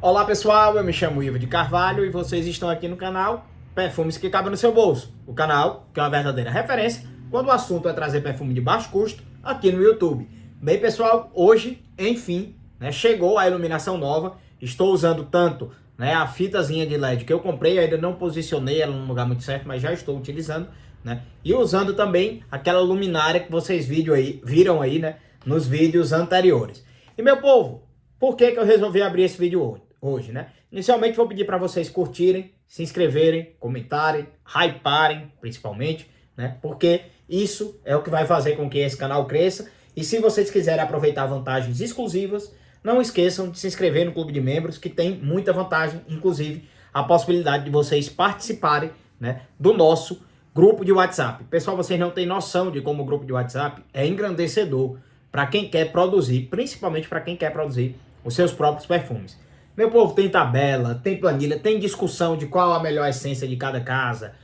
Olá pessoal, eu me chamo Ivo de Carvalho e vocês estão aqui no canal Perfumes que Cabem no Seu Bolso. O canal que é uma verdadeira referência quando o assunto é trazer perfume de baixo custo aqui no YouTube. Bem pessoal, hoje, enfim, chegou a iluminação nova. Estou usando tanto a fitazinha de LED que eu comprei, ainda não posicionei ela num lugar muito certo, mas já estou utilizando. E usando também aquela luminária que vocês viram aí nos vídeos anteriores. E meu povo, por que eu resolvi abrir esse vídeo hoje, Inicialmente vou pedir para vocês curtirem, se inscreverem, comentarem, hyparem, principalmente, porque isso é o que vai fazer com que esse canal cresça. E se vocês quiserem aproveitar vantagens exclusivas, não esqueçam de se inscrever no Clube de Membros, que tem muita vantagem, inclusive a possibilidade de vocês participarem do nosso grupo de WhatsApp. Pessoal, vocês não têm noção de como o grupo de WhatsApp é engrandecedor para quem quer produzir, principalmente para quem quer produzir os seus próprios perfumes. Meu povo, tem tabela, tem planilha, tem discussão de qual a melhor essência de cada casa,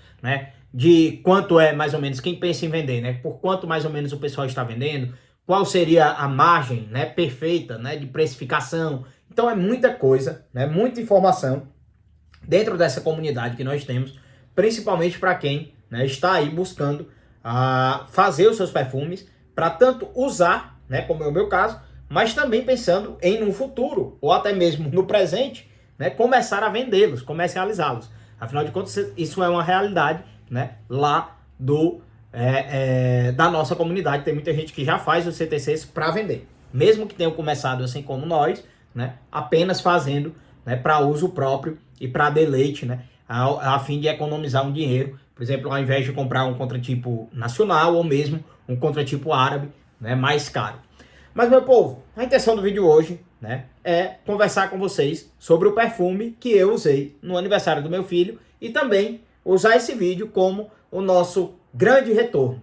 de quanto é mais ou menos, quem pensa em vender, por quanto mais ou menos o pessoal está vendendo, qual seria a margem perfeita de precificação. Então é muita coisa, muita informação dentro dessa comunidade que nós temos, principalmente para quem está aí buscando fazer os seus perfumes para tanto usar, como é o meu caso, mas também pensando em no futuro, ou até mesmo no presente, começar a vendê-los, comercializá-los. Afinal de contas, isso é uma realidade lá da nossa comunidade. Tem muita gente que já faz os CTCs para vender, mesmo que tenham começado assim como nós, apenas fazendo para uso próprio e para deleite, a fim de economizar um dinheiro. Por exemplo, ao invés de comprar um contratipo nacional ou mesmo um contratipo árabe, mais caro. Mas, meu povo, a intenção do vídeo hoje é conversar com vocês sobre o perfume que eu usei no aniversário do meu filho e também usar esse vídeo como o nosso grande retorno,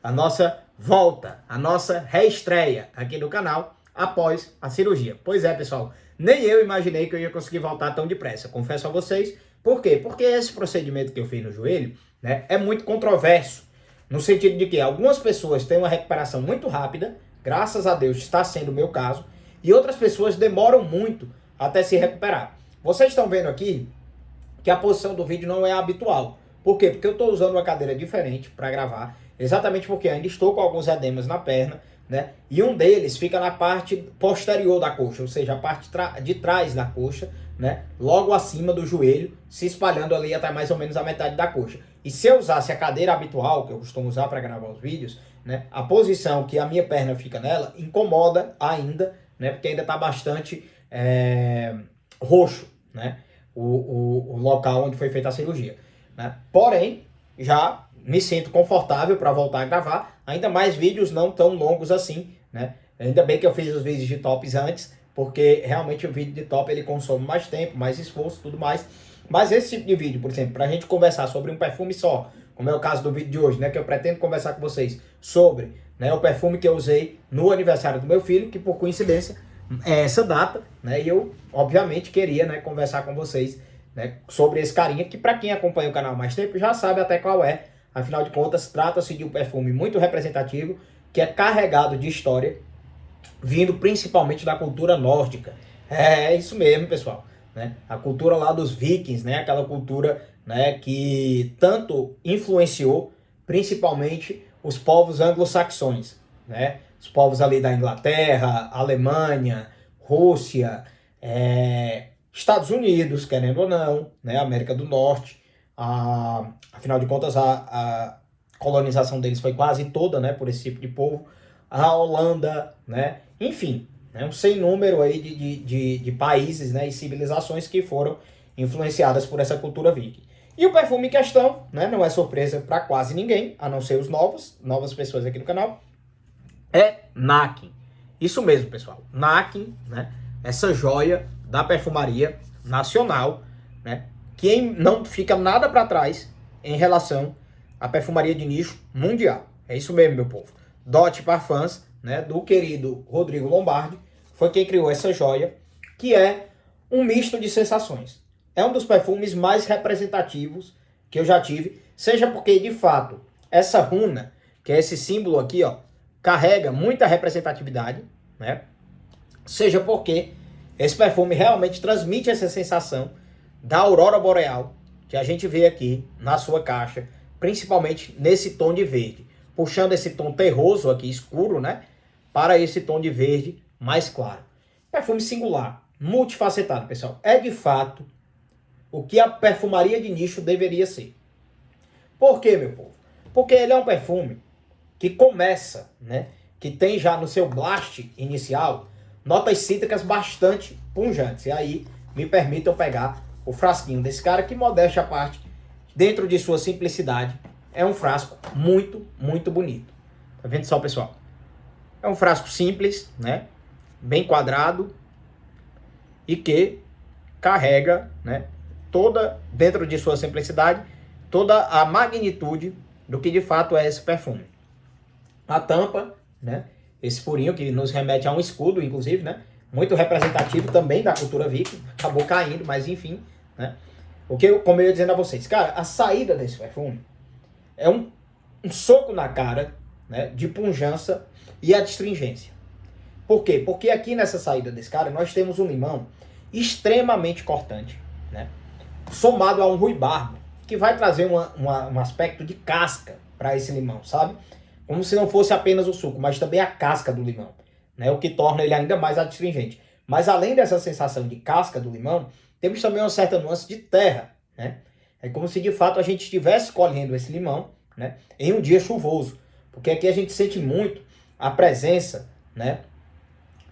a nossa volta, a nossa reestreia aqui no canal após a cirurgia. Pois é, pessoal, nem eu imaginei que eu ia conseguir voltar tão depressa, confesso a vocês. Por quê? Porque esse procedimento que eu fiz no joelho é muito controverso, no sentido de que algumas pessoas têm uma recuperação muito rápida, graças a Deus está sendo o meu caso, e outras pessoas demoram muito até se recuperar. Vocês estão vendo aqui que a posição do vídeo não é habitual. Por quê? Porque eu estou usando uma cadeira diferente para gravar, exatamente porque ainda estou com alguns edemas na perna, e um deles fica na parte posterior da coxa, ou seja, a parte de trás da coxa, logo acima do joelho, se espalhando ali até mais ou menos a metade da coxa. E se eu usasse a cadeira habitual, que eu costumo usar para gravar os vídeos, a posição que a minha perna fica nela incomoda ainda, porque ainda está bastante roxo, o local onde foi feita a cirurgia. Porém, já me sinto confortável para voltar a gravar, ainda mais vídeos não tão longos assim, Ainda bem que eu fiz os vídeos de tops antes, porque realmente o vídeo de top ele consome mais tempo, mais esforço, tudo mais. Mas esse tipo de vídeo, por exemplo, para a gente conversar sobre um perfume só, como é o caso do vídeo de hoje, que eu pretendo conversar com vocês sobre o perfume que eu usei no aniversário do meu filho, que por coincidência é essa data, e eu obviamente queria conversar com vocês sobre esse carinha, que para quem acompanha o canal há mais tempo já sabe até qual é. Afinal de contas, trata-se de um perfume muito representativo, que é carregado de história, vindo principalmente da cultura nórdica. É isso mesmo, pessoal. A cultura lá dos vikings, aquela cultura que tanto influenciou principalmente os povos anglo-saxões, os povos ali da Inglaterra, Alemanha, Rússia, Estados Unidos, querendo ou não, América do Norte. Afinal de contas, a colonização deles foi quase toda por esse tipo de povo. A Holanda, enfim, um sem número aí de países e civilizações que foram influenciadas por essa cultura viking. E o perfume em questão, não é surpresa para quase ninguém, a não ser os novas pessoas aqui no canal, é Nakin. Isso mesmo, pessoal, Nakin, essa joia da perfumaria nacional, que não fica nada para trás em relação à perfumaria de nicho mundial. É isso mesmo, meu povo. Dot Parfums, do querido Rodrigo Lombardi, foi quem criou essa joia, que é um misto de sensações. É um dos perfumes mais representativos que eu já tive, seja porque, de fato, essa runa, que é esse símbolo aqui, carrega muita representatividade, seja porque Esse perfume realmente transmite essa sensação da aurora boreal que a gente vê aqui na sua caixa, principalmente nesse tom de verde, puxando esse tom terroso aqui, escuro, né, para esse tom de verde mais claro. Perfume singular, multifacetado, pessoal. É de fato o que a perfumaria de nicho deveria ser. Por quê, meu povo? Porque ele é um perfume que começa, né, que tem já no seu blast inicial notas cítricas bastante punjantes. E aí me permitam pegar o frasquinho desse cara, que modéstia à parte, dentro de sua simplicidade, é um frasco muito, muito bonito. Tá vendo só, pessoal? É um frasco simples, né, bem quadrado e que carrega, né, toda, dentro de sua simplicidade, toda a magnitude do que de fato é esse perfume. A tampa, né, esse furinho que nos remete a um escudo, inclusive, né, muito representativo também da cultura viking, acabou caindo, mas enfim, né. O que como eu ia dizendo a vocês, cara, a saída desse perfume é um soco na cara, né, de pujança e adstringência. Por quê? Porque aqui nessa saída desse cara nós temos um limão extremamente cortante, né, somado a um ruibarbo, que vai trazer um aspecto de casca para esse limão, sabe? Como se não fosse apenas o suco, mas também a casca do limão, né? O que torna ele ainda mais adstringente. Mas além dessa sensação de casca do limão, temos também uma certa nuance de terra, né? É como se de fato a gente estivesse colhendo esse limão, né, em um dia chuvoso. Porque aqui a gente sente muito a presença, né,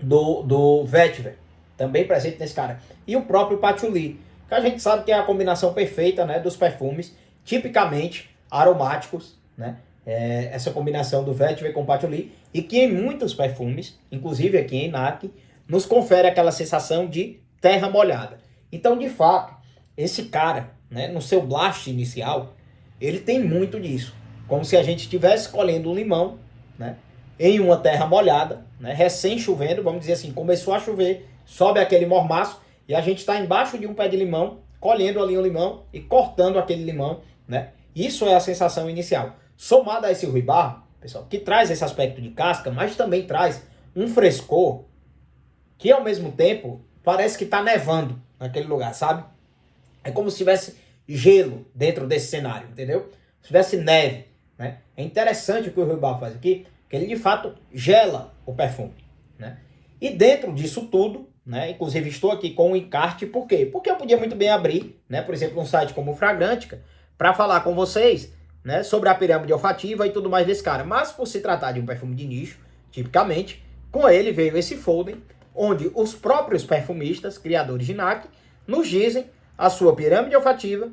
do vetiver, também presente nesse cara. E o próprio patchouli, que a gente sabe que é a combinação perfeita, né, dos perfumes tipicamente aromáticos, né? Essa combinação do vetiver com patchouli, e que em muitos perfumes, inclusive aqui em NAC, nos confere aquela sensação de terra molhada. Então, de fato, esse cara, né, no seu blast inicial, ele tem muito disso. Como se a gente estivesse colhendo um limão, né, em uma terra molhada, né, recém chovendo, vamos dizer assim, começou a chover, sobe aquele mormaço, e a gente está embaixo de um pé de limão, colhendo ali um limão e cortando aquele limão, né? Isso é a sensação inicial. Somado a esse ruibarbo, pessoal, que traz esse aspecto de casca, mas também traz um frescor que ao mesmo tempo parece que está nevando naquele lugar, sabe? É como se tivesse gelo dentro desse cenário, entendeu? Se tivesse neve, né? É interessante o que o ruibarbo faz aqui, que ele de fato gela o perfume, né? E dentro disso tudo, né, inclusive estou aqui com um encarte, por quê? Porque eu podia muito bem abrir, né, por exemplo, um site como o Fragrantica, para falar com vocês, né, sobre a pirâmide olfativa e tudo mais desse cara. Mas por se tratar de um perfume de nicho, tipicamente, com ele veio esse folder, onde os próprios perfumistas, criadores de NAC, nos dizem a sua pirâmide olfativa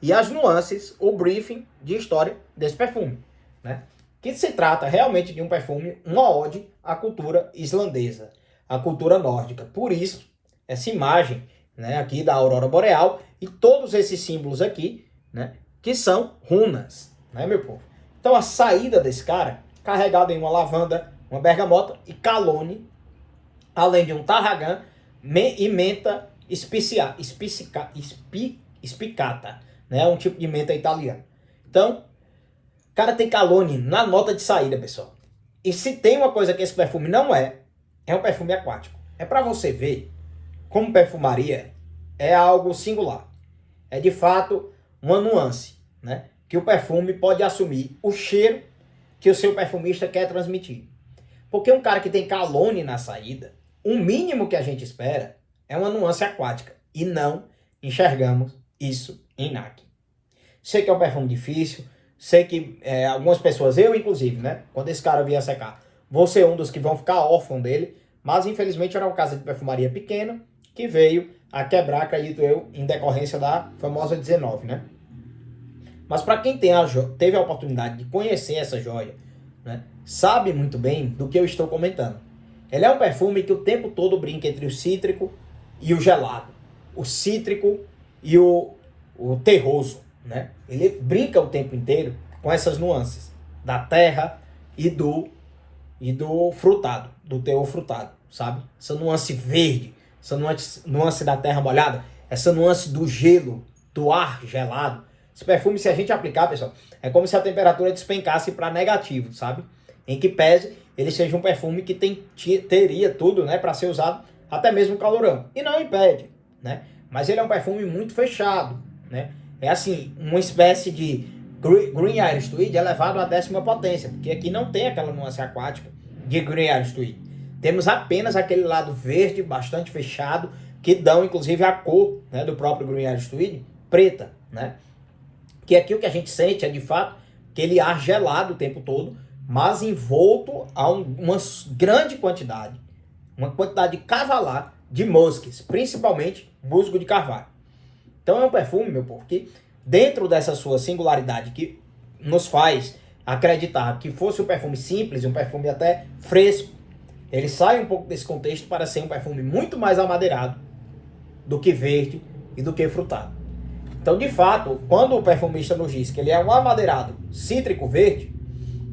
e as nuances, o briefing de história desse perfume, né? Que se trata realmente de um perfume, uma ode à cultura islandesa, à cultura nórdica. Por isso, essa imagem, né, aqui da aurora boreal e todos esses símbolos aqui, né, que são runas, né, meu povo? Então a saída desse cara, carregado em uma lavanda, uma bergamota e calone, além de um tarragan e menta spicata, né, um tipo de menta italiana. Então, o cara tem calone na nota de saída, pessoal. E se tem uma coisa que esse perfume não é um perfume aquático. É para você ver como perfumaria é algo singular. É de fato uma nuance, né? Que o perfume pode assumir o cheiro que o seu perfumista quer transmitir. Porque um cara que tem calone na saída, o mínimo que a gente espera é uma nuance aquática. E não enxergamos isso em NAC. Sei que é um perfume difícil, sei que algumas pessoas, eu inclusive, né? Quando esse cara vier secar, vou ser um dos que vão ficar órfão dele, mas infelizmente era uma casa de perfumaria pequena que veio a quebrar, acredito eu, em decorrência da famosa 19, né? Mas para quem teve a oportunidade de conhecer essa joia, né, sabe muito bem do que eu estou comentando. Ele é um perfume que o tempo todo brinca entre o cítrico e o gelado, o cítrico e o terroso, né? Ele brinca o tempo inteiro com essas nuances da terra e do frutado, do teor frutado, sabe? Essa nuance verde, essa nuance da terra molhada, essa nuance do gelo, do ar gelado. Esse perfume, se a gente aplicar, pessoal, é como se a temperatura despencasse para negativo, sabe? Em que pese ele seja um perfume que teria tudo, né, para ser usado até mesmo calorão. E não impede, né? Mas ele é um perfume muito fechado, né? É assim, uma espécie de Green Iris Tweed elevado à 10ª potência, porque aqui não tem aquela nuance aquática de Green Iris Tweed. Temos apenas aquele lado verde bastante fechado, que dão inclusive a cor, né, do próprio Green Iris Tweed, preta, né? Que aqui o que a gente sente é de fato aquele ar gelado o tempo todo, mas envolto a uma grande quantidade, uma quantidade cavalar de musks, principalmente musgo de carvalho. Então é um perfume, meu povo, que dentro dessa sua singularidade que nos faz acreditar que fosse um perfume simples, um perfume até fresco, ele sai um pouco desse contexto para ser um perfume muito mais amadeirado do que verde e do que frutado. Então, de fato, quando o perfumista nos diz que ele é um amadeirado cítrico verde,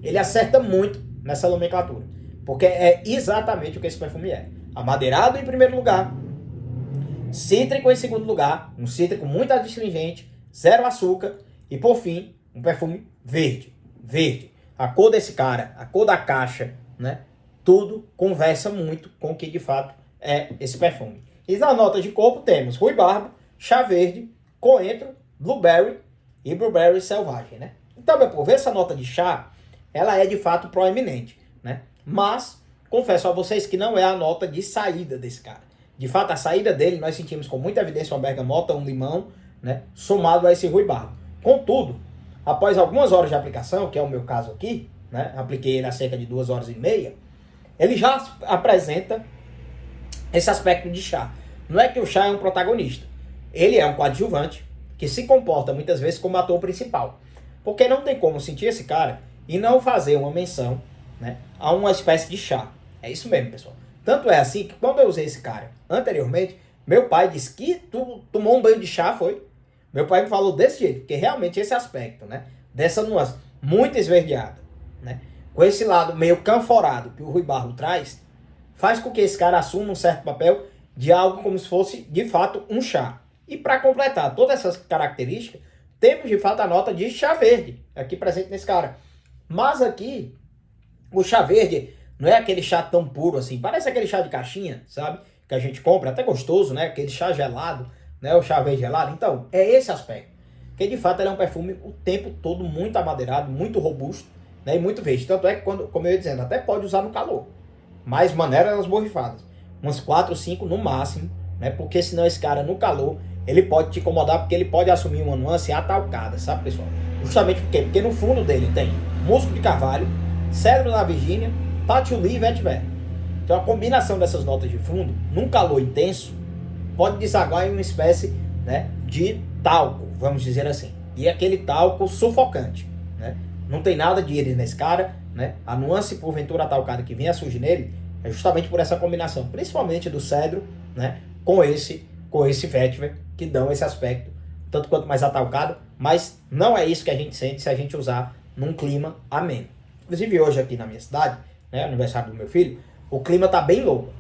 ele acerta muito nessa nomenclatura, porque é exatamente o que esse perfume é. Amadeirado em primeiro lugar, cítrico em segundo lugar, um cítrico muito adstringente, zero açúcar e, por fim, um perfume verde. Verde. A cor desse cara, a cor da caixa, né? Tudo conversa muito com o que de fato é esse perfume. E na nota de corpo temos ruibarbo, chá verde, coentro, blueberry e blueberry selvagem, né? Então, meu povo, essa nota de chá, ela é de fato proeminente, né? Mas confesso a vocês que não é a nota de saída desse cara. De fato, a saída dele nós sentimos com muita evidência uma bergamota, um limão, né? Somado a esse ruibarbo. Contudo, após algumas horas de aplicação, que é o meu caso aqui, né? Apliquei ele há cerca de 2 horas e meia, ele já apresenta esse aspecto de chá. Não é que o chá é um protagonista. Ele é um coadjuvante que se comporta muitas vezes como ator principal. Porque não tem como sentir esse cara e não fazer uma menção, né, a uma espécie de chá. É isso mesmo, pessoal. Tanto é assim que quando eu usei esse cara anteriormente, meu pai disse que tu tomou um banho de chá, foi? Meu pai me falou desse jeito, porque realmente esse aspecto, né, dessa nuance muito esverdeada, né, com esse lado meio canforado que o ruibarbo traz, faz com que esse cara assuma um certo papel de algo como se fosse, de fato, um chá. E para completar todas essas características, temos, de fato, a nota de chá verde, aqui presente nesse cara. Mas aqui, o chá verde não é aquele chá tão puro assim. Parece aquele chá de caixinha, sabe? Que a gente compra, até gostoso, né? Aquele chá gelado, né? O chá verde gelado. Então, é esse aspecto. Que, de fato, ele é um perfume o tempo todo muito amadeirado, muito robusto, né? E muito verde. Tanto é que, quando, como eu ia dizendo, até pode usar no calor. Mas maneira elas borrifadas. Umas 4, 5 no máximo, né? Porque senão esse cara no calor, ele pode te incomodar, porque ele pode assumir uma nuance atalcada, sabe, pessoal? Justamente por quê? Porque no fundo dele tem musgo de carvalho, cedro da Virgínia, patchouli e vetiver. Então a combinação dessas notas de fundo, num calor intenso, pode desaguar em uma espécie, né, de talco, vamos dizer assim. E aquele talco sufocante, né? Não tem nada de íris nesse cara, né? A nuance porventura atalcada que vem a surgir nele é justamente por essa combinação, principalmente do cedro, né, com esse vetiver, que dão esse aspecto tanto quanto mais atalcado, mas não é isso que a gente sente se a gente usar num clima ameno. Inclusive hoje aqui na minha cidade, né, aniversário do meu filho, o clima tá bem louco.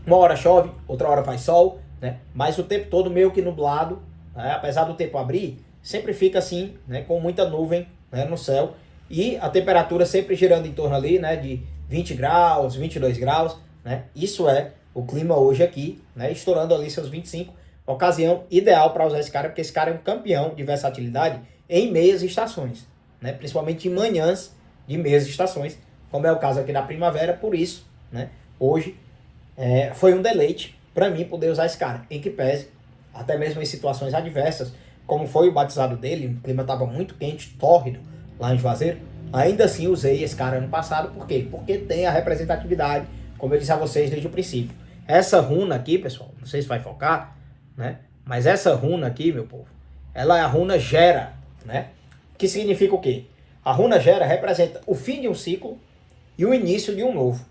Uma hora chove, outra hora faz sol, né, mas o tempo todo meio que nublado, né, apesar do tempo abrir, sempre fica assim, né, com muita nuvem, né, no céu, e a temperatura sempre girando em torno ali, né, de 20 graus, 22 graus, né, isso é o clima hoje aqui, né, estourando ali seus 25, ocasião ideal para usar esse cara, porque esse cara é um campeão de versatilidade em meias estações, né, principalmente em manhãs de meias estações, como é o caso aqui da primavera. Por isso, né, hoje foi um deleite para mim poder usar esse cara, em que pese, até mesmo em situações adversas, como foi o batizado dele, o clima estava muito quente, tórrido, lá em Juazeiro, ainda assim usei esse cara ano passado. Por quê? Porque tem a representatividade, como eu disse a vocês desde o princípio. Essa runa aqui, pessoal, não sei se vai focar, né, mas essa runa aqui, meu povo, ela é a runa Gera, né, que significa o quê? A runa Gera representa o fim de um ciclo e o início de um novo,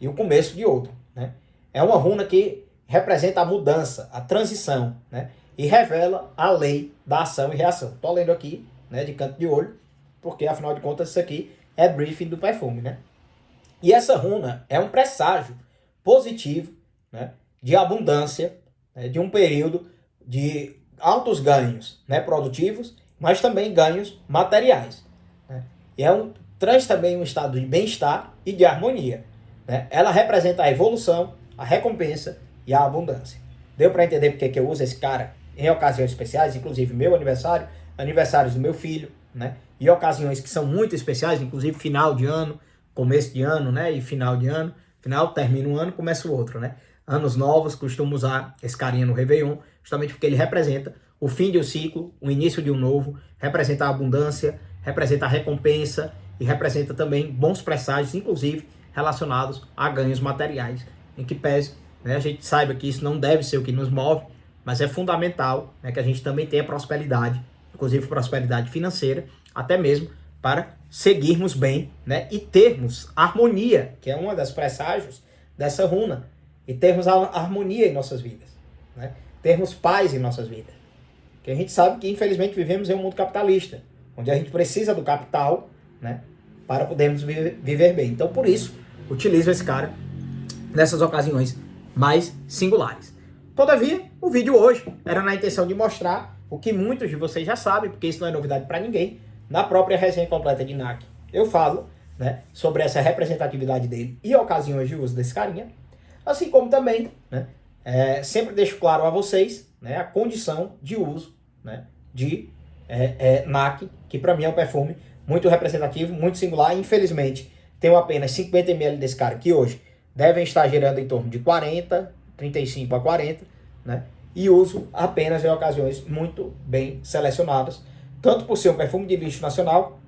e o começo de outro, né? É uma runa que representa a mudança, a transição, né? E revela a lei da ação e reação. Estou lendo aqui, né, de canto de olho, porque afinal de contas isso aqui é briefing do perfume, né? E essa runa é um presságio positivo, né, de abundância, né, de um período de altos ganhos, né, produtivos, mas também ganhos materiais, né? E traz também um estado de bem-estar e de harmonia, né? Ela representa a evolução, a recompensa e a abundância. Deu para entender porque que eu uso esse cara em ocasiões especiais, inclusive meu aniversário, aniversários do meu filho, né? E ocasiões que são muito especiais, inclusive final de ano, começo de ano, né? E final de ano. Final, termina um ano, começa o outro, né? Anos novos, costumo usar esse carinha no Réveillon, justamente porque ele representa o fim de um ciclo, o início de um novo, representa a abundância, representa a recompensa e representa também bons presságios, inclusive relacionados a ganhos materiais, em que pese, né, a gente saiba que isso não deve ser o que nos move, mas é fundamental, né, que a gente também tenha prosperidade, inclusive prosperidade financeira, até mesmo para seguirmos bem, né, e termos harmonia, que é uma das presságios dessa runa, e termos a harmonia em nossas vidas, né, termos paz em nossas vidas. Porque a gente sabe que, infelizmente, vivemos em um mundo capitalista, onde a gente precisa do capital, né, para podermos viver bem. Então, por isso, utilizo esse cara nessas ocasiões mais singulares. Todavia, o vídeo hoje era na intenção de mostrar o que muitos de vocês já sabem, porque isso não é novidade para ninguém. Na própria resenha completa de NAC, eu falo, né, sobre essa representatividade dele e ocasiões de uso desse carinha, assim como também, né, sempre deixo claro a vocês, né, a condição de uso, né, de NAC, que para mim é um perfume muito representativo, muito singular. Infelizmente, tenho apenas 50 ml desse cara, que hoje devem estar gerando em torno de 40, 35 a 40, né? E uso apenas em ocasiões muito bem selecionadas, tanto por ser um perfume de lixo nacional,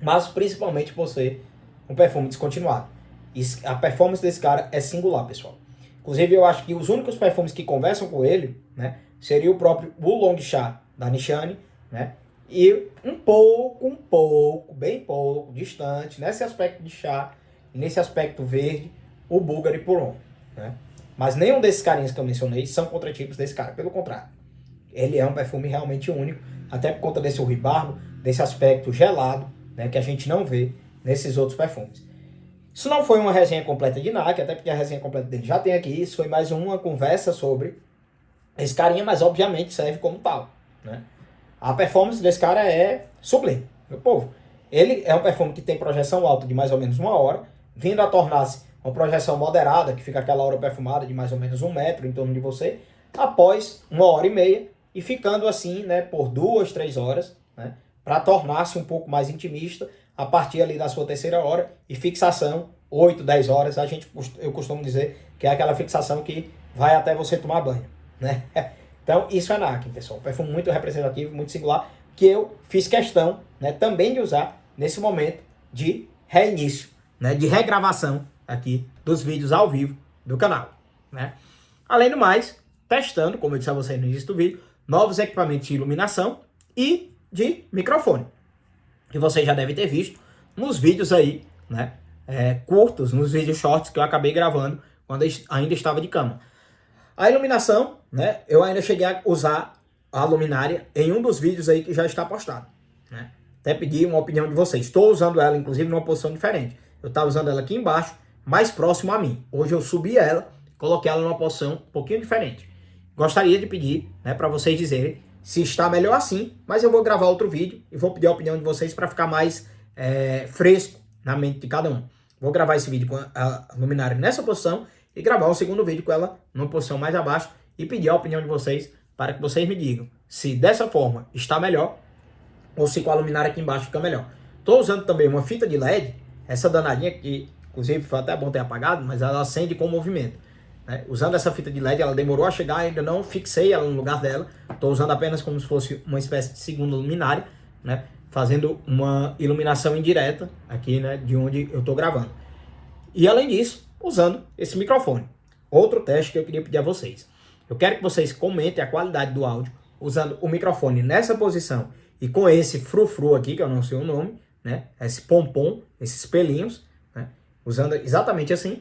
mas principalmente por ser um perfume descontinuado. E a performance desse cara é singular, pessoal. Inclusive, eu acho que os únicos perfumes que conversam com ele, né, seria o próprio Oolong Cha, da Nishane, né? E bem pouco, distante, nesse aspecto de chá, nesse aspecto verde, o Bulgari Pouron, né? Mas nenhum desses carinhas que eu mencionei são contratipos desse cara, pelo contrário. Ele é um perfume realmente único, até por conta desse ruibarbo, desse aspecto gelado, né, que a gente não vê nesses outros perfumes. Isso não foi uma resenha completa de NAC, até porque a resenha completa dele já tem aqui. Isso foi mais uma conversa sobre esse carinha, mas obviamente serve como tal, né? A performance desse cara é sublime, meu povo. Ele é um perfume que tem projeção alta de mais ou menos 1 hora, vindo a tornar-se uma projeção moderada, que fica aquela hora perfumada de mais ou menos 1 metro em torno de você, após 1 hora e meia, e ficando assim, né, por 2, 3 horas, né, para tornar-se um pouco mais intimista a partir ali da sua 3ª hora, e fixação 8, 10 horas, eu costumo dizer que é aquela fixação que vai até você tomar banho, né? Então, isso é NAC, pessoal. Um perfume muito representativo, muito singular, que eu fiz questão, né, também de usar nesse momento de reinício, né, de regravação aqui dos vídeos ao vivo do canal, né? Além do mais, testando, como eu disse a vocês no início do vídeo, novos equipamentos de iluminação e de microfone, que vocês já devem ter visto nos vídeos aí, né, curtos, nos vídeos shorts que eu acabei gravando quando eu ainda estava de cama. A iluminação, né, eu ainda cheguei a usar a luminária em um dos vídeos aí que já está postado, né? Até pedi uma opinião de vocês. Estou usando ela, inclusive, numa posição diferente. Eu estava usando ela aqui embaixo, mais próximo a mim. Hoje eu subi ela, coloquei ela numa posição um pouquinho diferente. Gostaria de pedir, né, para vocês dizerem se está melhor assim, mas eu vou gravar outro vídeo e vou pedir a opinião de vocês para ficar mais fresco na mente de cada um. Vou gravar esse vídeo com a luminária nessa posição e gravar um segundo vídeo com ela numa posição mais abaixo e pedir a opinião de vocês para que vocês me digam se dessa forma está melhor ou se com a luminária aqui embaixo fica melhor. Estou usando também uma fita de LED, essa danadinha que inclusive foi até bom ter apagado, mas ela acende com movimento, né? Usando essa fita de LED, ela demorou a chegar, ainda não fixei ela no lugar dela, estou usando apenas como se fosse uma espécie de segunda luminária, né? Fazendo uma iluminação indireta aqui, né, de onde eu estou gravando. E além disso, usando esse microfone. Outro teste que eu queria pedir a vocês. Eu quero que vocês comentem a qualidade do áudio usando o microfone nessa posição e com esse frufru aqui, que eu não sei o nome, né? Esse pompom, esses pelinhos, né? Usando exatamente assim,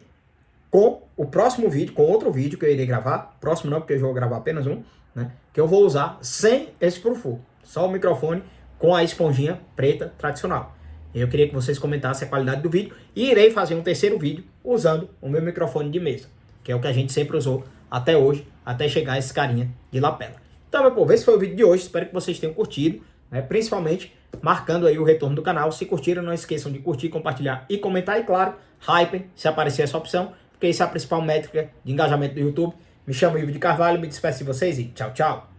com o próximo vídeo, com outro vídeo que eu irei gravar. Próximo não, porque eu vou gravar apenas um, né? Que eu vou usar sem esse frufru. Só o microfone com a esponjinha preta tradicional. Eu queria que vocês comentassem a qualidade do vídeo e irei fazer um terceiro vídeo usando o meu microfone de mesa, que é o que a gente sempre usou até hoje, até chegar esse carinha de lapela. Então, meu povo, esse foi o vídeo de hoje. Espero que vocês tenham curtido, né? Principalmente marcando aí o retorno do canal. Se curtiram, não esqueçam de curtir, compartilhar e comentar. E claro, hypem se aparecer essa opção, porque isso é a principal métrica de engajamento do YouTube. Me chamo Ivo de Carvalho, me despeço de vocês e tchau, tchau.